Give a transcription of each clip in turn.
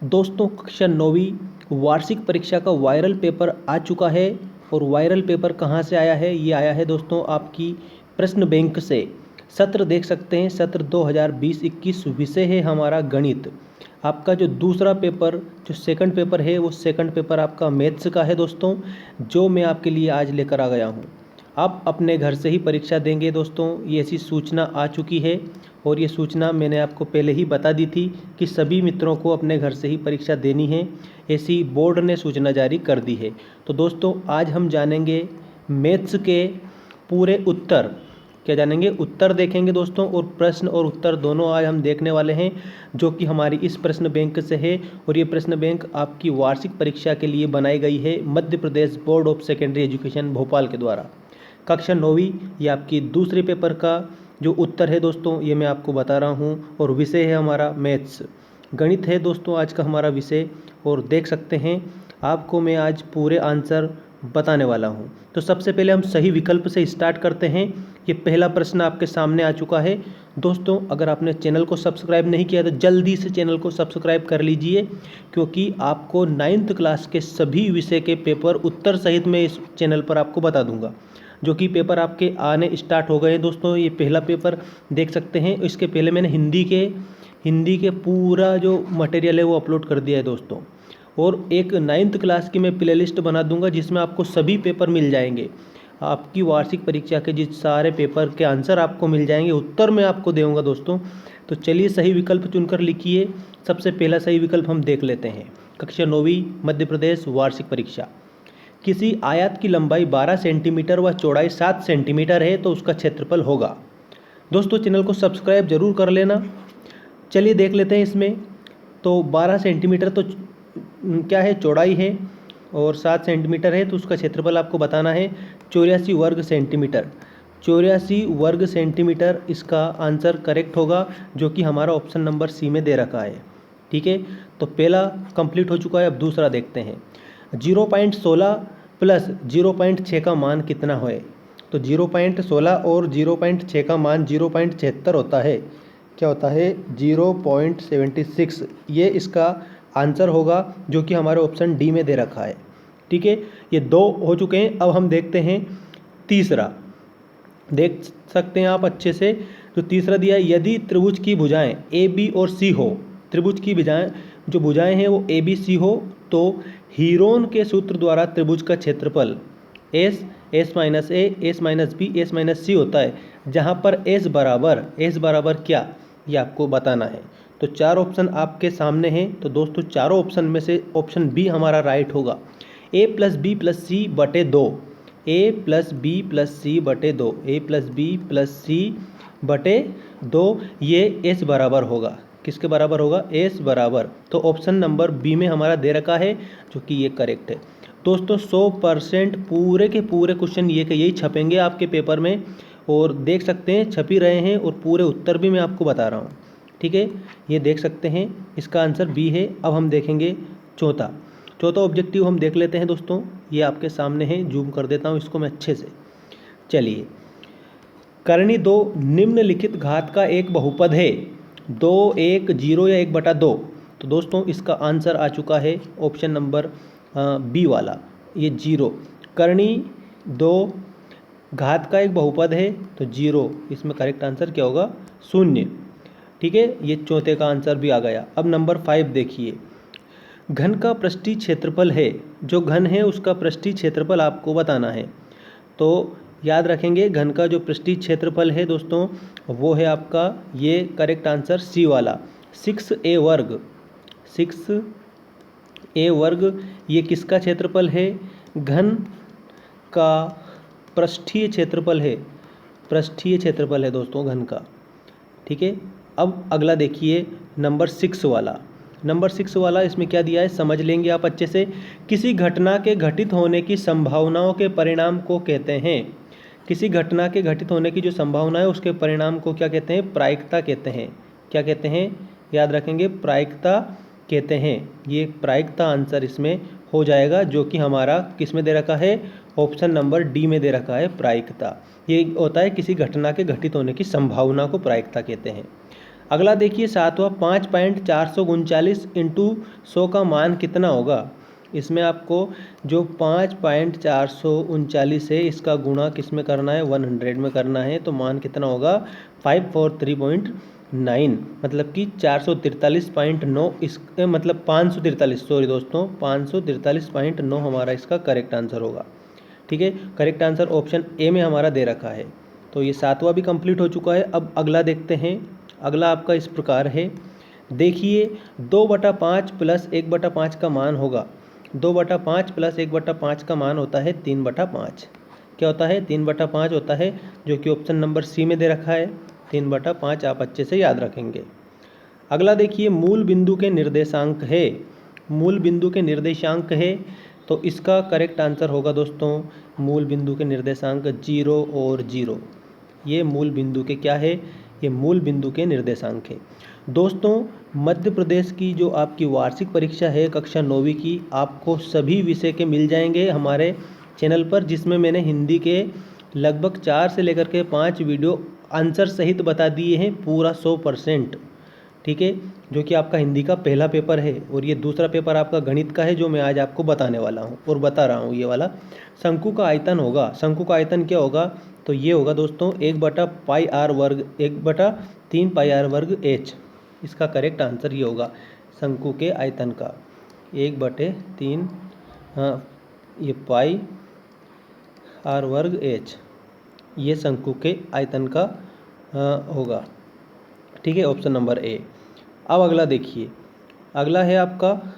दोस्तों कक्षा 9वीं वार्षिक परीक्षा का वायरल पेपर आ चुका है। और वायरल पेपर कहाँ से आया है? ये आया है दोस्तों आपकी प्रश्न बैंक से। सत्र देख सकते हैं, सत्र 2020-21 विषय है हमारा गणित। आपका जो दूसरा पेपर, जो सेकंड पेपर है, वो सेकंड पेपर आपका मैथ्स का है दोस्तों, जो मैं आपके लिए आज लेकर आ गया हूँ। आप अपने घर से ही परीक्षा देंगे दोस्तों, ये ऐसी सूचना आ चुकी है। और ये सूचना मैंने आपको पहले ही बता दी थी कि सभी मित्रों को अपने घर से ही परीक्षा देनी है, ऐसी बोर्ड ने सूचना जारी कर दी है। तो दोस्तों आज हम जानेंगे मैथ्स के पूरे उत्तर। क्या जानेंगे? उत्तर देखेंगे दोस्तों, और प्रश्न और उत्तर दोनों आज हम देखने वाले हैं, जो कि हमारी इस प्रश्न बैंक से है। और ये प्रश्न बैंक आपकी वार्षिक परीक्षा के लिए बनाई गई है Madhya Pradesh board of secondary education Bhopal के द्वारा। कक्षा 9वीं ये आपकी दूसरे पेपर का जो उत्तर है दोस्तों, ये मैं आपको बता रहा हूँ। और विषय है हमारा मैथ्स, गणित है दोस्तों आज का हमारा विषय। और देख सकते हैं आपको मैं आज पूरे आंसर बताने वाला हूँ। तो सबसे पहले हम सही विकल्प से स्टार्ट करते हैं। ये पहला प्रश्न आपके सामने आ चुका है दोस्तों। अगर आपने चैनल को सब्सक्राइब नहीं किया तो जल्दी से चैनल को सब्सक्राइब कर लीजिए, क्योंकि आपको 9th क्लास के सभी विषय के पेपर उत्तर सहित मैं इस चैनल पर आपको बता दूंगा। जो कि पेपर आपके आने स्टार्ट हो गए हैं दोस्तों। ये पहला पेपर देख सकते हैं। इसके पहले मैंने हिंदी के पूरा जो मटेरियल है वो अपलोड कर दिया है दोस्तों। और एक 9th क्लास की मैं प्लेलिस्ट बना दूंगा, जिसमें आपको सभी पेपर मिल जाएंगे। आपकी वार्षिक परीक्षा के जिस सारे पेपर के आंसर आपको मिल जाएंगे, उत्तर मैं आपको दूंगा दोस्तों। तो चलिए सही विकल्प चुनकर लिखिए। सबसे पहला सही विकल्प हम देख लेते हैं। कक्षा 9वीं मध्य प्रदेश वार्षिक परीक्षा। किसी आयत की लंबाई 12 सेंटीमीटर व चौड़ाई 7 सेंटीमीटर है तो उसका क्षेत्रफल होगा। दोस्तों चैनल को सब्सक्राइब जरूर कर लेना। चलिए देख लेते हैं इसमें। तो 12 सेंटीमीटर तो क्या है? चौड़ाई है। और 7 सेंटीमीटर है तो उसका क्षेत्रफल आपको बताना है 84 वर्ग सेंटीमीटर। 84 वर्ग सेंटीमीटर इसका आंसर करेक्ट होगा, जो कि हमारा ऑप्शन नंबर सी में दे रखा है। ठीक है, तो पहला कंप्लीट हो चुका है। अब दूसरा देखते हैं। 0.16 प्लस 0.6 का मान कितना है? तो 0.16 और 0.6 का मान 0.76 होता है। क्या होता है? 0.76। ये इसका आंसर होगा, जो कि हमारे ऑप्शन डी में दे रखा है। ठीक है, ये दो हो चुके हैं। अब हम देखते हैं तीसरा। देख सकते हैं आप अच्छे से। जो तीसरा दिया है, यदि त्रिभुज की भुजाएं ए बी और सी हो, त्रिभुज की भुजाएं जो भुजाएं हैं वो ए बी सी हो, तो हीरोन के सूत्र द्वारा त्रिभुज का क्षेत्रफल S minus A, S minus B, S minus C होता है। जहाँ पर एस बराबर क्या, ये आपको बताना है। तो चार ऑप्शन आपके सामने हैं। तो दोस्तों चारों ऑप्शन में से ऑप्शन बी हमारा राइट होगा। ए प्लस बी प्लस सी बटे 2, ए प्लस बी प्लस सी बटे 2, ए प्लस बी प्लस सी बटे 2, ये एस बराबर होगा। किसके बराबर होगा? एस बराबर। तो ऑप्शन नंबर बी में हमारा दे रखा है, जो कि ये करेक्ट है दोस्तों। 100% पूरे के पूरे क्वेश्चन ये के यही छपेंगे आपके पेपर में। और देख सकते हैं छप ही रहे हैं, और पूरे उत्तर भी मैं आपको बता रहा हूँ। ठीक है, ये देख सकते हैं इसका आंसर बी है। अब हम देखेंगे चौथा ऑब्जेक्टिव हम देख लेते हैं दोस्तों। ये आपके सामने है, जूम कर देता हूँ इसको मैं अच्छे से। चलिए, करनी 2 निम्नलिखित घात का एक बहुपद है। 2, 1, 0 या 1/2। तो दोस्तों इसका आंसर आ चुका है ऑप्शन नंबर बी वाला, ये 0। करनी 2 घात का एक बहुपद है तो 0, इसमें करेक्ट आंसर क्या होगा? 0। ठीक है, ये चौथे का आंसर भी आ गया। अब नंबर 5 देखिए। घन का पृष्ठीय क्षेत्रफल है। जो घन है उसका पृष्ठीय क्षेत्रफल आपको बताना है। तो याद रखेंगे, घन का जो पृष्ठीय क्षेत्रफल है दोस्तों, वो है आपका ये करेक्ट आंसर सी वाला, 6a वर्ग। 6a वर्ग ये किसका क्षेत्रफल है? घन का पृष्ठीय क्षेत्रफल है। पृष्ठीय क्षेत्रफल है दोस्तों घन का। ठीक है, अब अगला देखिए नंबर 6 वाला। नंबर 6 वाला इसमें क्या दिया है समझ लेंगे आप अच्छे से। किसी घटना के घटित होने की संभावनाओं के परिणाम को कहते हैं। किसी घटना के घटित होने की जो संभावना है उसके परिणाम को क्या कहते हैं? प्रायिकता कहते हैं। क्या कहते हैं? याद रखेंगे, प्रायिकता कहते हैं। ये प्रायिकता आंसर इसमें हो जाएगा, जो कि हमारा किस में दे रखा है? ऑप्शन नंबर डी में दे रखा है, प्रायिकता। ये होता है किसी घटना के घटित होने की संभावना को प्रायिकता कहते हैं। अगला देखिए 7वां 5.439 इंटू 100 का मान कितना होगा। इसमें आपको जो 5.439 है इसका गुणा किस में करना है, 100 में करना है। तो मान कितना होगा 543.9, मतलब कि 443.9, इस मतलब 543, सॉरी दोस्तों 543.9 हमारा इसका करेक्ट आंसर होगा। ठीक है, करेक्ट आंसर ऑप्शन ए में हमारा दे रखा है। तो ये 7वां भी कंप्लीट हो चुका है। अब अगला देखते हैं। अगला आपका इस प्रकार है, देखिए 2/5 प्लस 1/5 का मान होगा। 2/5 प्लस 1/5 का मान होता है 3/5। क्या होता है, 3/5 होता है, जो कि ऑप्शन नंबर सी में दे रखा है। 3/5 आप अच्छे से याद रखेंगे। अगला देखिए मूल बिंदु के निर्देशांक है। मूल बिंदु के निर्देशांक है, तो इसका करेक्ट आंसर होगा दोस्तों, मूल बिंदु के निर्देशांक 0 और 0। ये मूल बिंदु के क्या है, ये मूल बिंदु के निर्देशांक है। दोस्तों मध्य प्रदेश की जो आपकी वार्षिक परीक्षा है कक्षा 9वीं की, आपको सभी विषय के मिल जाएंगे हमारे चैनल पर, जिसमें मैंने हिंदी के लगभग 4 से लेकर के 5 वीडियो आंसर सहित बता दिए हैं, पूरा 100%। ठीक है, जो कि आपका हिंदी का पहला पेपर है, और ये दूसरा पेपर आपका गणित का है जो मैं आज आपको बताने वाला हूँ और बता रहा हूँ। ये वाला शंकु का आयतन होगा। शंकु का आयतन क्या होगा, तो ये होगा दोस्तों 1/πr वर्ग 1/3πr वर्ग h। इसका करेक्ट आंसर ये होगा शंकु के आयतन का 1/3, हाँ ये पाई आर वर्ग h, ये शंकु के आयतन का होगा। ठीक है, ऑप्शन नंबर ए। अब अगला देखिए, अगला है आपका,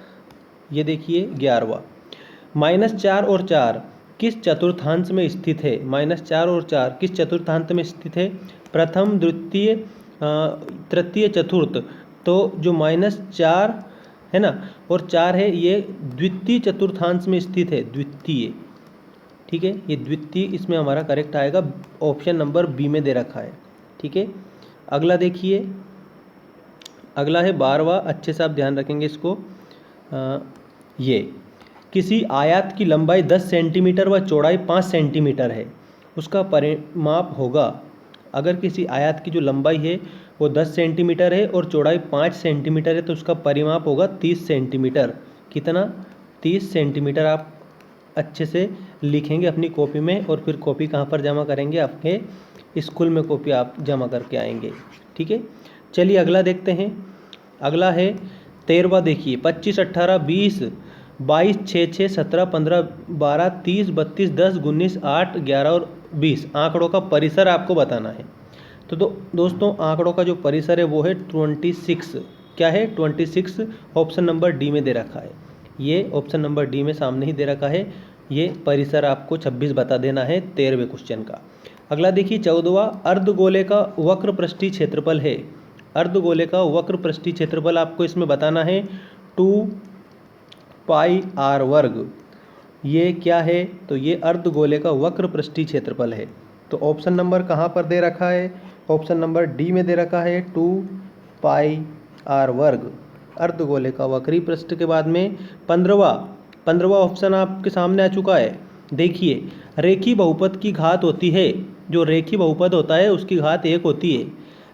ये देखिए 11वां, -4 और 4 किस चतुर्थांश में स्थित है। -4 और 4 किस चतुर्थांश में स्थित है, प्रथम द्वितीय तृतीय चतुर्थ। तो जो -4 है ना और 4 है, ये द्वितीय चतुर्थांश में स्थित है, द्वितीय। ठीक है, ये द्वितीय इसमें हमारा करेक्ट आएगा, ऑप्शन नंबर बी में दे रखा है। ठीक है, अगला देखिए, अगला है 12वां, अच्छे से आप ध्यान रखेंगे इसको। ये किसी आयत की लंबाई 10 सेंटीमीटर व चौड़ाई 5 सेंटीमीटर है, उसका परिमाप होगा। अगर किसी आयत की जो लंबाई है वो 10 सेंटीमीटर है और चौड़ाई 5 सेंटीमीटर है, तो उसका परिमाप होगा 30 सेंटीमीटर। कितना, 30 सेंटीमीटर। आप अच्छे से लिखेंगे अपनी कॉपी में, और फिर कॉपी कहाँ पर जमा करेंगे, आपके स्कूल में कॉपी आप जमा करके आएंगे। ठीक है, चलिए अगला देखते हैं। अगला है 13वां, देखिए 25, 18, 20, 22, 6, 6, 17, 15, 12, 30, 32, 10, 19, 8, 11 और 20 आंकड़ों का परिसर आपको बताना है। तो दोस्तों आंकड़ों का जो परिसर है वो है 26। क्या है, 26। ऑप्शन नंबर डी में दे रखा है। ये ऑप्शन नंबर डी में सामने ही दे रखा है। ये परिसर आपको 26 बता देना है 13वें क्वेश्चन का। अगला देखिए 14वां, अर्धगोले का वक्र पृष्ठीय क्षेत्रफल है। अर्धगोले का वक्र पृष्ठीय क्षेत्रफल आपको इसमें बताना है 2πr वर्ग। ये क्या है, तो ये अर्धगोले का वक्र पृष्ठीय क्षेत्रफल है। तो ऑप्शन नंबर कहाँ पर दे रखा है, ऑप्शन नंबर डी में दे रखा है 2πr वर्ग, अर्धगोले का वक्री पृष्ठ। के बाद में 15वां ऑप्शन आपके सामने आ चुका है। देखिए रेखी बहुपद की घात होती है, जो रेखी बहुपद होता है उसकी घात 1 होती है।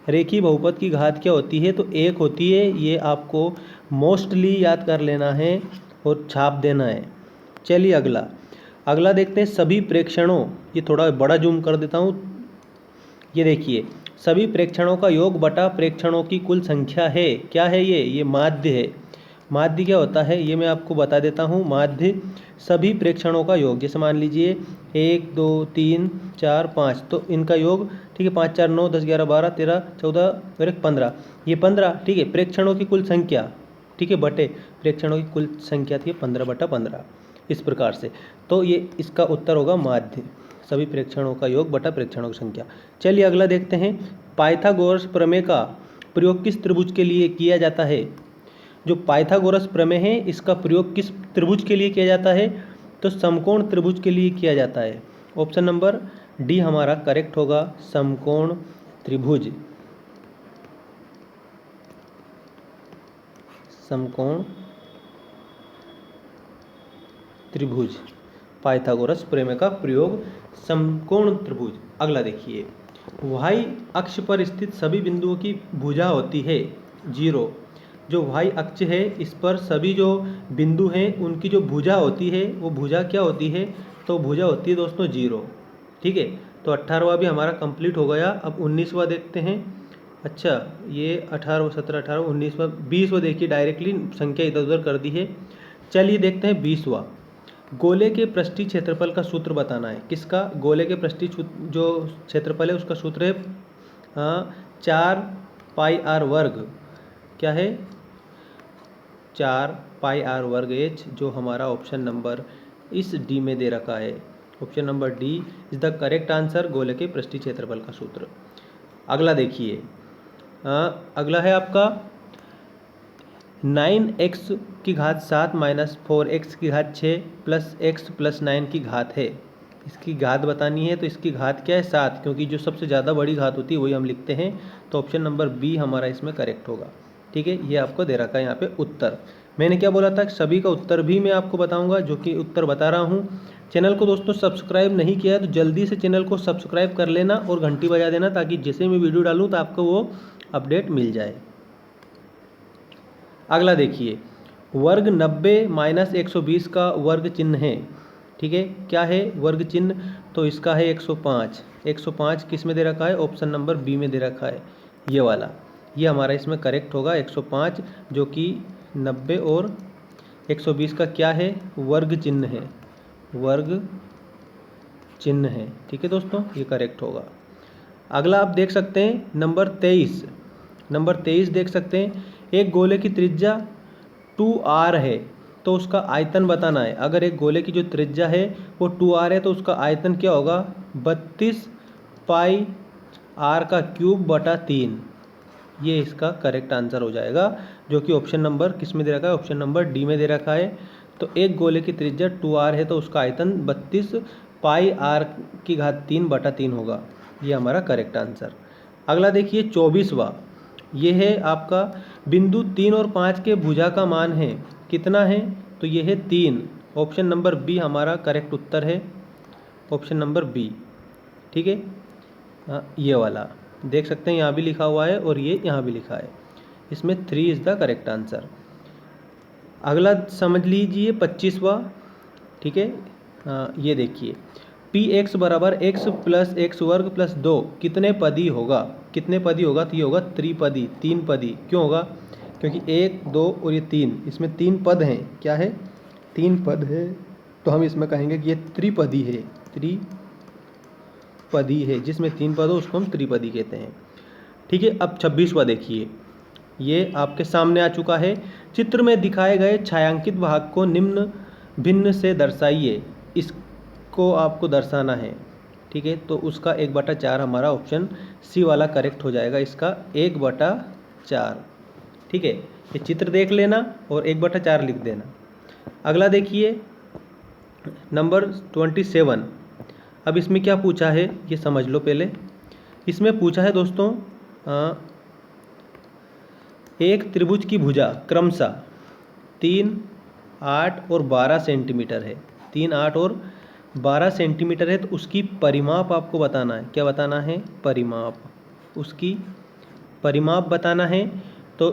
रेखी बहुपद की घात क्या होती है, तो 1 होती है। ये आपको मोस्टली याद कर लेना है और छाप देना है। चलिए अगला देखते हैं सभी प्रेक्षणों। ये थोड़ा बड़ा जूम कर देता हूँ। ये देखिए सभी प्रेक्षणों का योग बटा प्रेक्षणों की कुल संख्या है। क्या है ये माध्य है। माध्य क्या होता है ये मैं आपको बता देता हूँ। माध्य सभी प्रेक्षणों का योग, जैसे मान लीजिए 1 2 3 4 5, तो इनका योग, ठीक है, 5 4 9 10 11 12 13 14 और 1 15, ये 15। ठीक है, प्रेक्षणों की कुल संख्या, ठीक है, बटे प्रेक्षणों की कुल संख्या थी 15/15, इस प्रकार से। तो ये इसका उत्तर होगा माध्य, सभी प्रेक्षणों का योग बटा प्रेक्षणों की संख्या। चलिए अगला देखते हैं, पाइथागोरस प्रमेय का प्रयोग किस त्रिभुज के लिए किया जाता है। जो पाइथागोरस प्रमेय है इसका प्रयोग किस त्रिभुज के लिए किया जाता है, तो समकोण त्रिभुज के लिए किया जाता है। ऑप्शन नंबर डी हमारा करेक्ट होगा, समकोण त्रिभुज। समकोण त्रिभुज, पाइथागोरस प्रमेय का प्रयोग समकोण त्रिभुज। अगला देखिए वाई अक्ष पर स्थित सभी बिंदुओं की भुजा होती है 0। जो वाई अक्ष है इस पर सभी जो बिंदु हैं उनकी जो भुजा होती है वो भुजा क्या होती है, तो भुजा होती है दोस्तों 0। ठीक है, तो 18वां भी हमारा कंप्लीट हो गया। अब 19वां देखते हैं। अच्छा, ये 18, 17, 18, 19वां, 20वां देखिए, डायरेक्टली संख्या इधर उधर कर दी है। चलिए देखते हैं 20वां। गोले के पृष्ठीय क्षेत्रफल का सूत्र बताना है। किसका? गोले के पृष्ठीय जो क्षेत्रफल है उसका सूत्र है 4πr²। क्या है? 4πr²h, जो हमारा ऑप्शन नंबर इस डी में दे रखा है। Option number D is the correct answer, गोले के पृष्ठीय क्षेत्रफल का सूत्र। अगला देखिए, अगला है आपका 9x की घात 7 माइनस 4x की घात 6 प्लस x प्लस 9 की घात है। इसकी घात बतानी है, तो इसकी घात क्या है? 7, क्योंकि जो सबसे ज़्यादा बड़ी घात होती है वही हम लिखते हैं। तो ऑप्शन नंबर बी हमारा इसमें करेक्ट होगा। ठीक है, ये आपको दे रखा है यहाँ पे उत्तर। मैंने क्या बोला था, सभी का उत्तर भी मैं आपको बताऊँगा, जो कि उत्तर बता रहा हूँ। चैनल को दोस्तों सब्सक्राइब नहीं किया है तो जल्दी से चैनल को सब्सक्राइब कर लेना और घंटी बजा देना, ताकि जैसे मैं वीडियो डालूँ तो आपको वो अपडेट मिल जाए। अगला देखिए, वर्ग 90 माइनस 120 का वर्ग चिन्ह है। ठीक है, क्या है वर्ग चिन्ह? तो इसका है 105। 105 किस में दे रखा है? ऑप्शन नंबर बी में दे रखा है, ये वाला। ये हमारा इसमें करेक्ट होगा 105, जो कि 90 और 120 का क्या है? वर्ग चिन्ह है, वर्ग चिन्ह है। ठीक है दोस्तों, ये करेक्ट होगा। अगला आप देख सकते हैं नंबर 23। नंबर 23 देख सकते हैं, एक गोले की त्रिज्या 2r है तो उसका आयतन बताना है। अगर एक गोले की जो त्रिज्या है वो 2r है तो उसका आयतन क्या होगा? 32 पाई r का क्यूब बटा 3। ये इसका करेक्ट आंसर हो जाएगा, जो कि ऑप्शन नंबर किस में दे रखा है? ऑप्शन नंबर डी में दे रखा है। तो एक गोले की त्रिज्या 2r है तो उसका आयतन 32 पाई r की घात 3 बटा 3 होगा। ये हमारा करेक्ट आंसर। अगला देखिए 24वां। ये है आपका बिंदु 3 और 5 के भुजा का मान है। कितना है? तो ये है 3। ऑप्शन नंबर बी हमारा करेक्ट उत्तर है, ऑप्शन नंबर बी। ठीक है, ये वाला देख सकते हैं, यहाँ भी लिखा हुआ है और ये यहाँ भी लिखा है। इसमें 3 इज़ द करेक्ट आंसर। अगला समझ लीजिए 25वां। ठीक है, ये देखिए, पी एक्स बराबर एक्स प्लस एक्स वर्ग प्लस 2 कितने पदी होगा? कितने पदी होगा? तो ये होगा त्रिपदी, 3 पदी। क्यों होगा? क्योंकि 1, 2 और ये 3, इसमें 3 पद हैं। क्या है? 3 पद है, तो हम इसमें कहेंगे कि ये त्रिपदी है। त्रिपदी है, जिसमें 3 पद हो उसको हम त्रिपदी कहते हैं। ठीक है, अब 26वां देखिए, ये आपके सामने आ चुका है। चित्र में दिखाए गए छायांकित भाग को निम्न भिन्न से दर्शाइए। इसको आपको दर्शाना है। ठीक है, तो उसका 1/4 हमारा ऑप्शन सी वाला करेक्ट हो जाएगा, इसका 1/4। ठीक है, ये चित्र देख लेना और 1/4 लिख देना। अगला देखिए नंबर 27। अब इसमें क्या पूछा है ये समझ लो पहले। इसमें पूछा है दोस्तों, एक त्रिभुज की भुजा क्रमशः 3, 8 और 12 सेंटीमीटर है। 3, 8 और 12 सेंटीमीटर है, तो उसकी परिमाप आपको बताना है। क्या बताना है? परिमाप। उसकी परिमाप बताना है। तो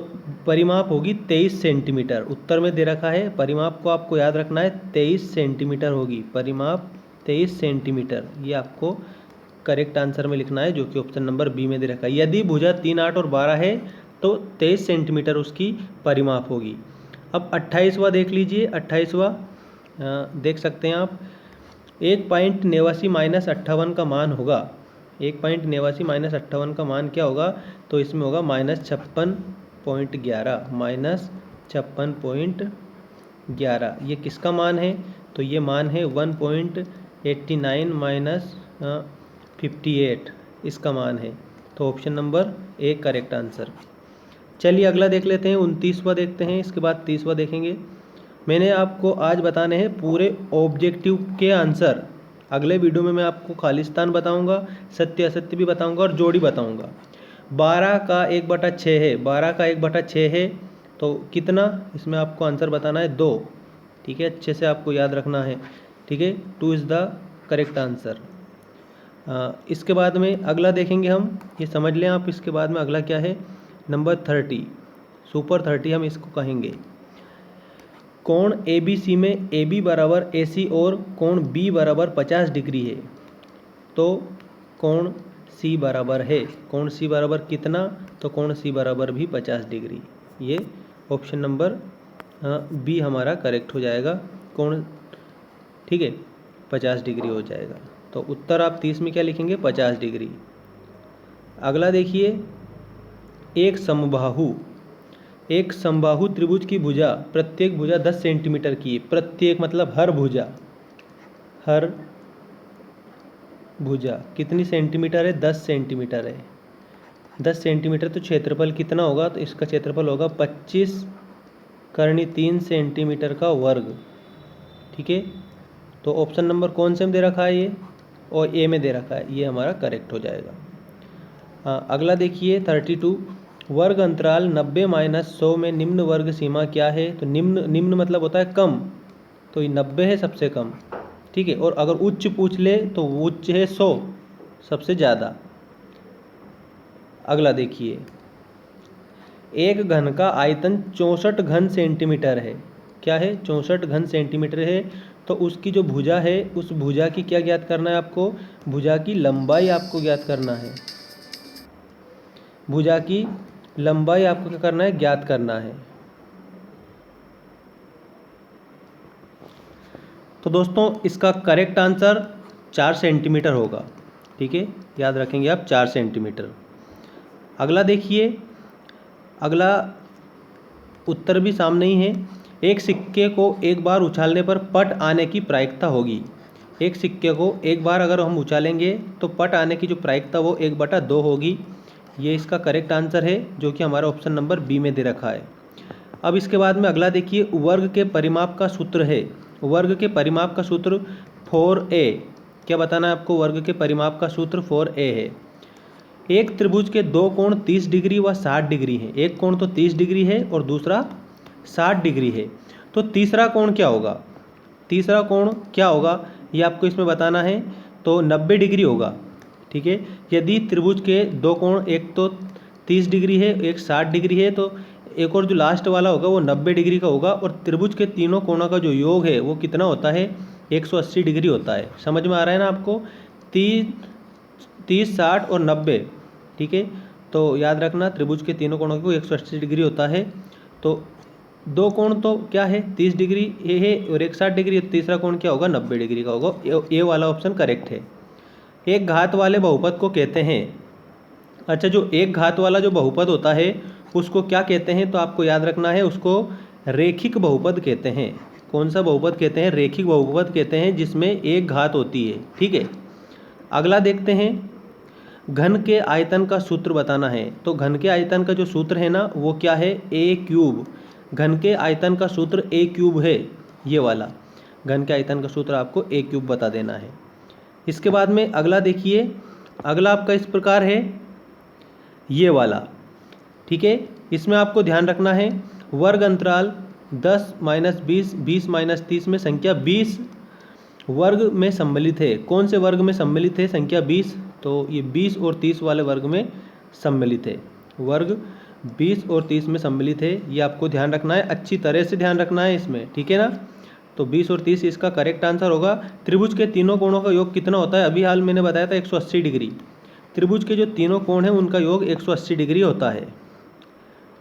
परिमाप होगी 23 सेंटीमीटर। उत्तर में दे रखा है, परिमाप को आपको याद रखना है, 23 सेंटीमीटर होगी। परिमाप 23 सेंटीमीटर, ये आपको करेक्ट आंसर में लिखना है, जो कि ऑप्शन नंबर बी में दे रखा है। यदि भुजा 3, 8 और 12 है तो 23 सेंटीमीटर उसकी परिमाप होगी। अब 28वां देख लीजिए। 28वां देख सकते हैं आप, 1.89 माइनस 58 का मान होगा। 1.89 माइनस 58 का मान क्या होगा? तो इसमें होगा -56.11। -56.11 ये किसका मान है? तो ये मान है 1.89 माइनस 58, इसका मान है। तो option number A correct answer. चलिए अगला देख लेते हैं, 29वां देखते हैं, इसके बाद 30वां देखेंगे। मैंने आपको आज बताने हैं पूरे ऑब्जेक्टिव के आंसर। अगले वीडियो में मैं आपको खालिस्तान बताऊंगा, सत्य असत्य भी बताऊंगा और जोड़ी बताऊंगा। 12 का 1/6 है, 12 का 1/6 है तो कितना? इसमें आपको आंसर बताना है 2। ठीक है, अच्छे से आपको याद रखना है। ठीक है, 2 इज़ द करेक्ट आंसर। इसके बाद में अगला देखेंगे हम, ये समझ लें आप। इसके बाद में अगला क्या है, नंबर 30, सुपर 30 हम इसको कहेंगे। कोण ए बी सी में ए बी बराबर ए सी और कोण बी बराबर 50 डिग्री है, तो कोण सी बराबर है, कोण सी बराबर कितना, तो कोण सी बराबर भी 50 डिग्री। ये ऑप्शन नंबर बी हमारा करेक्ट हो जाएगा, कोण, ठीक है, 50 डिग्री हो जाएगा। तो उत्तर आप 30 में क्या लिखेंगे, 50 डिग्री। अगला देखिए, एक समबाहु त्रिभुज की भुजा, प्रत्येक भुजा 10 सेंटीमीटर की है। प्रत्येक मतलब हर भुजा कितनी सेंटीमीटर है, 10 सेंटीमीटर है। 10 सेंटीमीटर तो क्षेत्रफल कितना होगा, तो इसका क्षेत्रफल होगा 25 × 3 सेंटीमीटर का वर्ग, ठीक है। तो ऑप्शन नंबर कौन से में दे रखा है, ये और ए में दे रखा है, ये हमारा करेक्ट हो जाएगा। अगला देखिए 32, वर्ग अंतराल 90 - 100 में निम्न वर्ग सीमा क्या है। तो निम्न मतलब होता है कम, तो ये 90 है सबसे कम, ठीक है। और अगर उच्च पूछ ले तो उच्च है 100 सबसे ज़्यादा। अगला देखिए, एक घन का आयतन 64 घन सेंटीमीटर है। क्या है, 64 घन सेंटीमीटर है। तो उसकी जो भुजा है, उस भुजा की क्या ज्ञात करना है आपको, भुजा की लंबाई आपको ज्ञात करना है। भुजा की लंबाई आपको क्या करना है, ज्ञात करना है। तो दोस्तों इसका करेक्ट आंसर 4 सेंटीमीटर होगा, ठीक है, याद रखेंगे आप 4 सेंटीमीटर। अगला देखिए, अगला उत्तर भी सामने ही है। एक सिक्के को एक बार उछालने पर पट आने की प्रायिकता होगी। एक सिक्के को एक बार अगर हम उछालेंगे तो पट आने की जो प्रायिकता वो 1/2 होगी। ये इसका करेक्ट आंसर है, जो कि हमारा ऑप्शन नंबर बी में दे रखा है। अब इसके बाद में अगला देखिए, वर्ग के परिमाप का सूत्र है। वर्ग के परिमाप का सूत्र 4a, क्या बताना है आपको, वर्ग के परिमाप का सूत्र 4a है। एक त्रिभुज के दो कोण 30 डिग्री व 60 डिग्री हैं। एक कोण तो 30 डिग्री है और दूसरा 60 डिग्री है। तो तीसरा कोण क्या होगा, तीसरा कोण क्या होगा ये आपको इसमें बताना है। तो 90 डिग्री होगा, ठीक है। यदि त्रिभुज के दो कोण, एक तो 30 डिग्री है, एक 60 डिग्री है, तो एक और जो लास्ट वाला होगा वो 90 डिग्री का होगा। और त्रिभुज के तीनों कोणों का जो योग है वो कितना होता है, 180 डिग्री होता है। समझ में आ रहा है ना आपको, 30, 60 और 90, ठीक है। तो याद रखना, त्रिभुज के तीनों कोणों को 180 डिग्री होता है। तो दो कोण तो क्या है, 30 डिग्री ये है और एक 60 डिग्री, तीसरा कोण क्या होगा, 90 डिग्री का होगा। ये वाला ऑप्शन करेक्ट है। एक घात वाले बहुपद को कहते हैं, अच्छा जो एक घात वाला जो बहुपद होता है उसको क्या कहते हैं, तो आपको याद रखना है, उसको रेखिक बहुपद कहते हैं। कौन सा बहुपद कहते हैं, रेखिक बहुपद कहते हैं, जिसमें एक घात होती है, ठीक है। अगला देखते हैं, घन के आयतन का सूत्र बताना है। तो घन के आयतन का जो सूत्र है ना वो क्या है, a³। घन के आयतन का सूत्र a³ है, ये वाला घन के आयतन का सूत्र आपको a³ बता देना है। इसके बाद में अगला देखिए, अगला आपका इस प्रकार है, ये वाला, ठीक है। इसमें आपको ध्यान रखना है, वर्ग अंतराल 10 - 20, 20 - 30 में संख्या 20 वर्ग में सम्मिलित है। कौन से वर्ग में सम्मिलित है, संख्या 20। तो ये 20 और 30 वाले वर्ग में सम्मिलित है। वर्ग 20 और 30 में सम्मिलित है, ये आपको ध्यान रखना है, अच्छी तरह से ध्यान रखना है इसमें, ठीक है ना। तो 20 और 30 इसका करेक्ट आंसर होगा। त्रिभुज के तीनों कोणों का योग कितना होता है, अभी हाल मैंने बताया था 180 डिग्री। त्रिभुज के जो तीनों कोण हैं उनका योग 180 डिग्री होता है,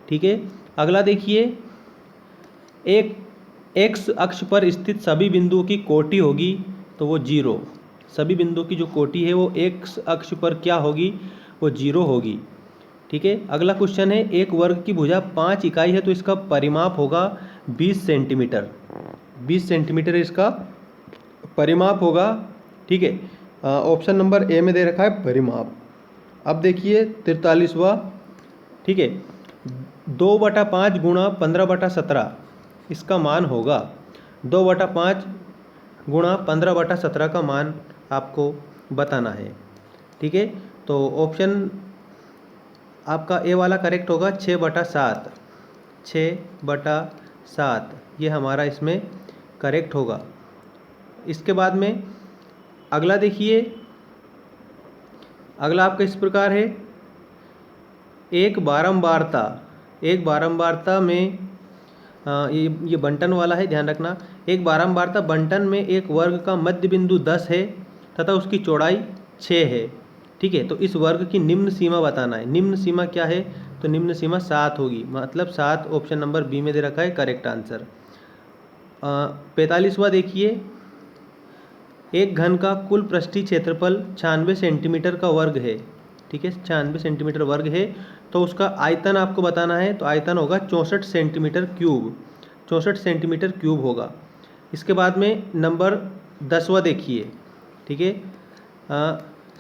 ठीक है। अगला देखिए, एक एक्स अक्ष पर स्थित सभी बिंदुओं की कोटि होगी, तो वो 0। सभी बिंदुओं की जो कोटि है वो एक्स अक्ष पर क्या होगी, वो 0 होगी, ठीक है। अगला क्वेश्चन है, एक वर्ग की भुजा 5 इकाई है, तो इसका परिमाप होगा 20 सेंटीमीटर। 20 सेंटीमीटर इसका परिमाप होगा, ठीक है। ऑप्शन नंबर ए में दे रखा है परिमाप। अब देखिए 43वां, ठीक है, 2/5 गुणा 15/17 इसका मान होगा। 2/5 गुणा 15/17 का मान आपको बताना है, ठीक है। तो ऑप्शन आपका ए वाला करेक्ट होगा, 6/7। 6/7 ये हमारा इसमें करेक्ट होगा। इसके बाद में अगला देखिए, अगला आपका इस प्रकार है, एक बारंबारता में ये बंटन वाला है, ध्यान रखना। एक बारंबारता बंटन में एक वर्ग का मध्य बिंदु 10 है तथा उसकी चौड़ाई 6 है। ठीक है, तो इस वर्ग की निम्न सीमा बताना है। निम्न सीमा क्या है? तो निम्न सीमा 7 होगी, मतलब 7 ऑप्शन नंबर बी में दे रखा है करेक्ट आंसर। 45वां देखिए, एक घन का कुल पृष्ठीय क्षेत्रफल 96 सेंटीमीटर का वर्ग है। ठीक है, 96 सेंटीमीटर वर्ग है, तो उसका आयतन आपको बताना है। तो आयतन होगा 64 सेंटीमीटर क्यूब, 64 सेंटीमीटर क्यूब होगा। इसके बाद में नंबर 10वां देखिए। ठीक है,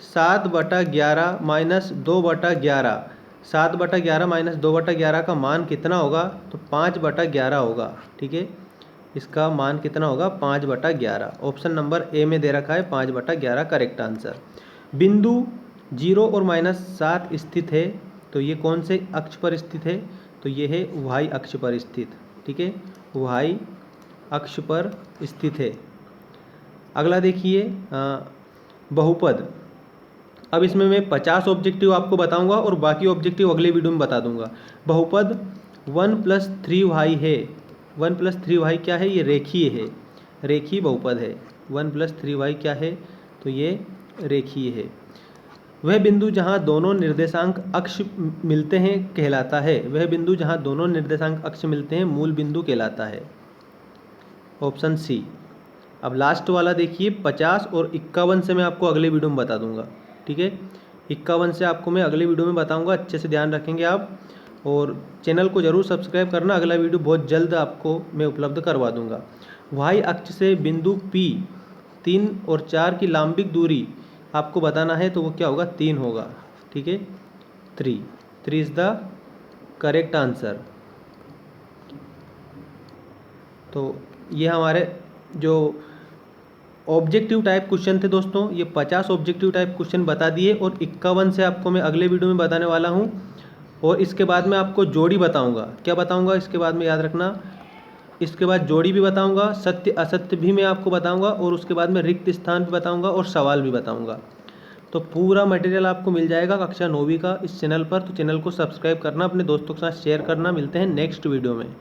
7/11 माइनस 2/11, 7/11 माइनस 2/11 का मान कितना होगा? तो 5/11 होगा। ठीक है, इसका मान कितना होगा? 5/11। ऑप्शन नंबर ए में दे रखा है 5/11 करेक्ट आंसर। बिंदु 0 और -7 स्थित है, तो ये कौन से अक्ष पर स्थित है? तो ये है y अक्ष पर स्थित। ठीक है, y अक्ष पर स्थित है। अगला देखिए, बहुपद। अब इसमें मैं 50 ऑब्जेक्टिव आपको बताऊंगा और बाकी ऑब्जेक्टिव अगले वीडियो में बता दूंगा। बहुपद 1 + 3y है। 1 + 3y क्या है? ये रेखीय है, रेखीय बहुपद है। 1 + 3y क्या है? तो ये रेखीय है। वह बिंदु जहाँ दोनों निर्देशांक अक्ष मिलते हैं कहलाता है। वह बिंदु जहाँ दोनों निर्देशांक अक्ष मिलते हैं मूल बिंदु कहलाता है। Option C. अब लास्ट वाला देखिए, 50 और 51 से मैं आपको अगले वीडियो में बता दूंगा। ठीक है, 51 से आपको मैं अगले वीडियो में बताऊंगा, अच्छे से ध्यान रखेंगे आप। और चैनल को ज़रूर सब्सक्राइब करना, अगला वीडियो बहुत जल्द आपको मैं उपलब्ध करवा दूंगा। वाई अक्ष से बिंदु P 3 और 4 की लंबिक दूरी आपको बताना है, तो वो क्या होगा? 3 होगा। ठीक है, 3 इज़ द करेक्ट आंसर। तो ये हमारे जो ऑब्जेक्टिव टाइप क्वेश्चन थे दोस्तों, ये 50 ऑब्जेक्टिव टाइप क्वेश्चन बता दिए और 51 से आपको मैं अगले वीडियो में बताने वाला हूँ। और इसके बाद में आपको जोड़ी बताऊँगा। क्या बताऊँगा इसके बाद में? याद रखना, इसके बाद जोड़ी भी बताऊँगा, सत्य असत्य भी मैं आपको बताऊँगा, और उसके बाद में रिक्त स्थान भी बताऊँगा और सवाल भी बताऊँगा। तो पूरा मटेरियल आपको मिल जाएगा कक्षा 9वीं का इस चैनल पर। तो चैनल को सब्सक्राइब करना, अपने दोस्तों के साथ शेयर करना। मिलते हैं नेक्स्ट वीडियो में।